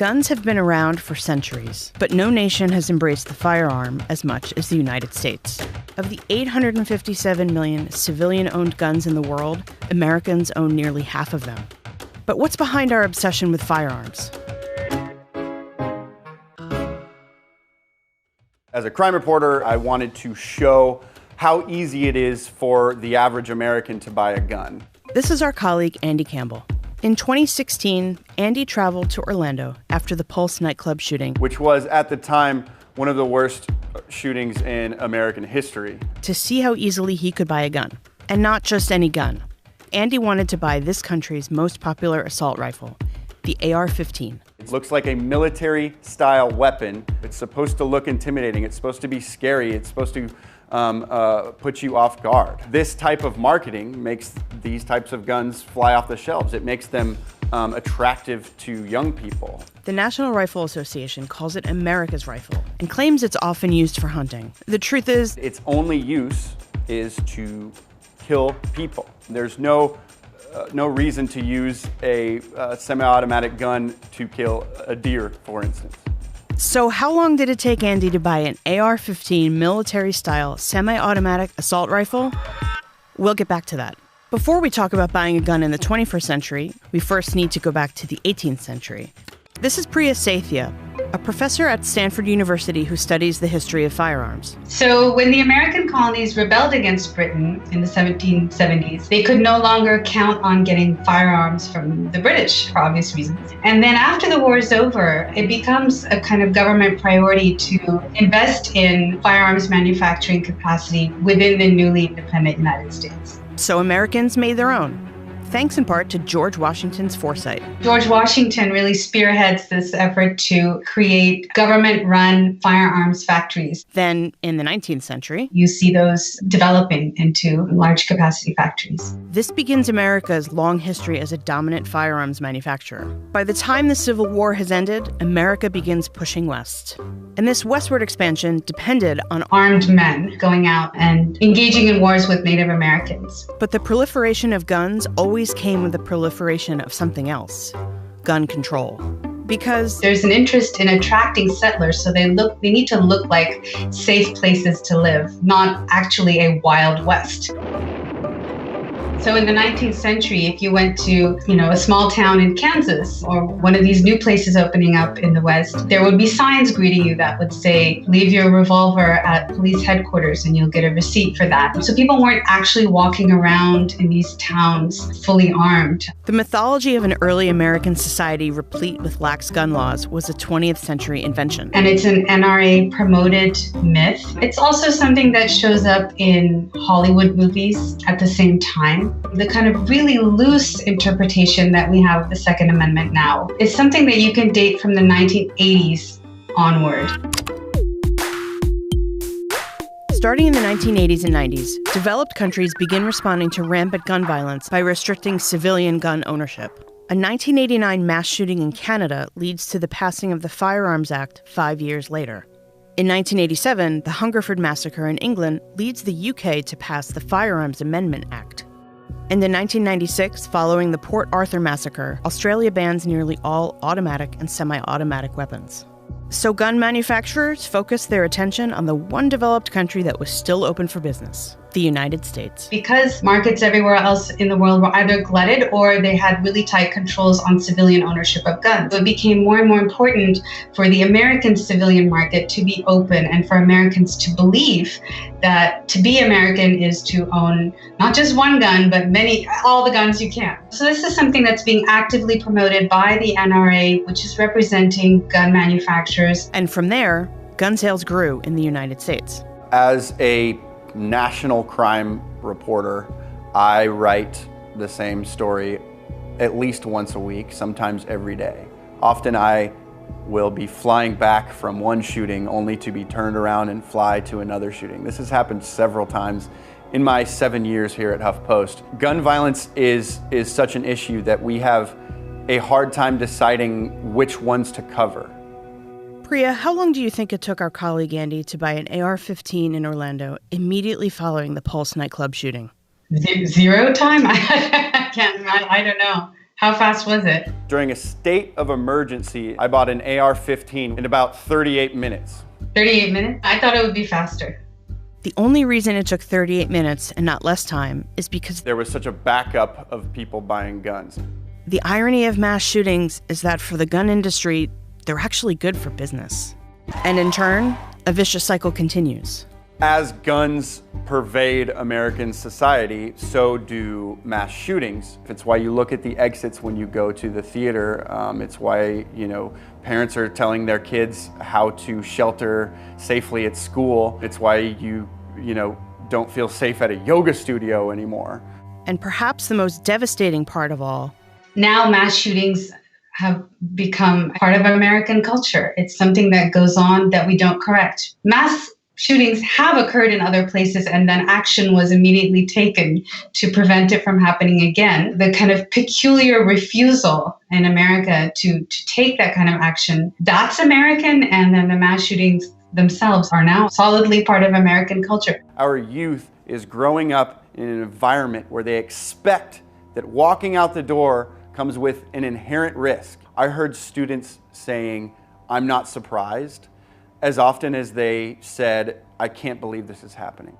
Guns have been around for centuries, but no nation has embraced the firearm as much as the United States. Of the 857 million civilian-owned guns in the world, Americans own nearly half of them. But what's behind our obsession with firearms? As a crime reporter, I wanted to show how easy it is for the average American to buy a gun. This is our colleague, Andy Campbell. In 2016, Andy traveled to Orlando after the Pulse nightclub shooting, which was, at the time, one of the worst shootings in American history, to see how easily he could buy a gun. And not just any gun. Andy wanted to buy this country's most popular assault rifle, the AR-15. It looks like a military-style weapon. It's supposed to look intimidating. It's supposed to be scary. It's supposed to put you off guard. This type of marketing makes these types of guns fly off the shelves. It makes them attractive to young people. The National Rifle Association calls it America's rifle and claims it's often used for hunting. The truth is, its only use is to kill people. There's no reason to use a semi-automatic gun to kill a deer, for instance. So how long did it take Andy to buy an AR-15 military-style semi-automatic assault rifle? We'll get back to that. Before we talk about buying a gun in the 21st century, we first need to go back to the 18th century. This is Priya Sathya, a professor at Stanford University who studies the history of firearms. So when the American colonies rebelled against Britain in the 1770s, they could no longer count on getting firearms from the British for obvious reasons. And then after the war is over, it becomes a kind of government priority to invest in firearms manufacturing capacity within the newly independent United States. So Americans made their own, thanks in part to George Washington's foresight. George Washington really spearheads this effort to create government-run firearms factories. Then, in the 19th century, you see those developing into large capacity factories. This begins America's long history as a dominant firearms manufacturer. By the time the Civil War has ended, America begins pushing west. And this westward expansion depended on armed men going out and engaging in wars with Native Americans. But the proliferation of guns always came with the proliferation of something else: gun control. Because there's an interest in attracting settlers, so they need to look like safe places to live, not actually a Wild West. So in the 19th century, if you went to, a small town in Kansas or one of these new places opening up in the West, there would be signs greeting you that would say, leave your revolver at police headquarters and you'll get a receipt for that. So people weren't actually walking around in these towns fully armed. The mythology of an early American society replete with lax gun laws was a 20th century invention. And it's an NRA promoted myth. It's also something that shows up in Hollywood movies at the same time. The kind of really loose interpretation that we have of the Second Amendment now is something that you can date from the 1980s onward. Starting in the 1980s and 90s, developed countries begin responding to rampant gun violence by restricting civilian gun ownership. A 1989 mass shooting in Canada leads to the passing of the Firearms Act 5 years later. In 1987, the Hungerford Massacre in England leads the UK to pass the Firearms Amendment Act. And in 1996, following the Port Arthur Massacre, Australia bans nearly all automatic and semi-automatic weapons. So gun manufacturers focused their attention on the one developed country that was still open for business: the United States. Because markets everywhere else in the world were either glutted or they had really tight controls on civilian ownership of guns. It became more and more important for the American civilian market to be open and for Americans to believe that to be American is to own not just one gun, but all the guns you can. So this is something that's being actively promoted by the NRA, which is representing gun manufacturers. And from there, gun sales grew in the United States. As a national crime reporter, I write the same story at least once a week, sometimes every day. Often I will be flying back from one shooting only to be turned around and fly to another shooting. This has happened several times in my 7 years here at HuffPost. Gun violence is such an issue that we have a hard time deciding which ones to cover. Priya, how long do you think it took our colleague Andy to buy an AR-15 in Orlando immediately following the Pulse nightclub shooting? Zero time? I don't know. How fast was it? During a state of emergency, I bought an AR-15 in about 38 minutes. 38 minutes? I thought it would be faster. The only reason it took 38 minutes and not less time is because There was such a backup of people buying guns. the irony of mass shootings is that for the gun industry, they're actually good for business. And in turn, a vicious cycle continues. As guns pervade American society, so do mass shootings. It's why you look at the exits when you go to the theater. It's why, parents are telling their kids how to shelter safely at school. It's why you don't feel safe at a yoga studio anymore. And perhaps the most devastating part of all, Now mass shootings have become part of American culture. It's something that goes on that we don't correct. Mass shootings have occurred in other places, and then action was immediately taken to prevent it from happening again. The kind of peculiar refusal in America to take that kind of action, that's American, and then the mass shootings themselves are now solidly part of American culture. Our youth is growing up in an environment where they expect that walking out the door comes with an inherent risk. I heard students saying, "I'm not surprised," as often as they said, "I can't believe this is happening."